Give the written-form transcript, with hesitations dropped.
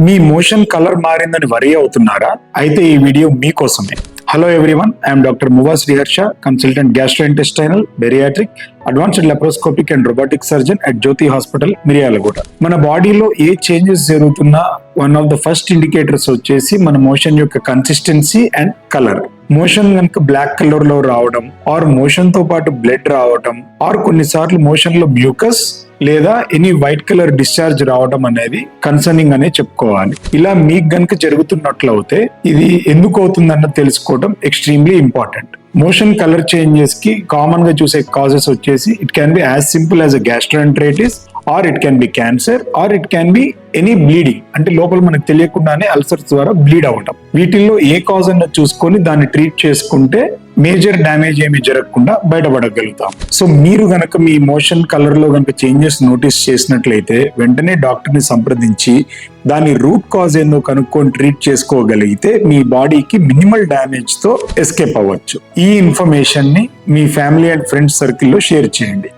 మీ motion colour మారిందని worry అవుతున్నారా? అయితే ఈ వీడియో మీకోసమే. Hello everyone, I'm doctor Muva Sriharsha, consultant gastrointestinal, bariatric, advanced laparoscopic and robotic surgeon at Jyothi hospital, Miryalaguda. మన బాడీలో ఏ చేంజెస్ జరుగుతున్నా one of the first indicators వచ్చేసి మన మోషన్ యొక్క కన్సిస్టెన్సీ అండ్ కలర్. మోషన్ కనుక బ్లాక్ కలర్ లో రావడం, ఆర్ మోషన్ తో పాటు బ్లడ్ రావడం, ఆర్ కొన్నిసార్లు మోషన్ లో మ్యూకస్ లేదా ఎనీ వైట్ కలర్ డిశ్చార్జ్ రావడం అనేది కన్సర్నింగ్ అనే చెప్పుకోవాలి. ఇలా మీకు గనుక జరుగుతున్నట్లయితే ఇది ఎందుకు అవుతుందన్న తెలుసుకోవడం extremely important. Motion colour changes కి కామన్ గా చూసే కాజెస్ వచ్చేసి it can be as simple as a gastroenteritis, or it can be cancer, or it can be any bleeding, అంటే లోపల మనకు తెలియకుండానే అల్సర్స్ ద్వారా బ్లీడ్ అవ్వటం. వీటిల్లో ఏ కాజ్ అన్న చూసుకొని దాన్ని ట్రీట్ చేసుకుంటే మేజర్ డ్యామేజ్ ఏమి జరగకుండా బయటపడగలుగుతాం. సో మీరు గనక మీ మోషన్ కలర్ లో గనక చేంజెస్ నోటీస్ చేసినట్లయితే వెంటనే డాక్టర్ ని సంప్రదించి దాని రూట్ కాజ్ ఏందో కనుక్కొని ట్రీట్ చేసుకోగలిగితే మీ బాడీకి మినిమల్ డ్యామేజ్ తో ఎస్కేప్ అవ్వచ్చు. ఈ ఇన్ఫర్మేషన్ ని మీ ఫ్యామిలీ అండ్ ఫ్రెండ్స్ సర్కిల్లో షేర్ చేయండి.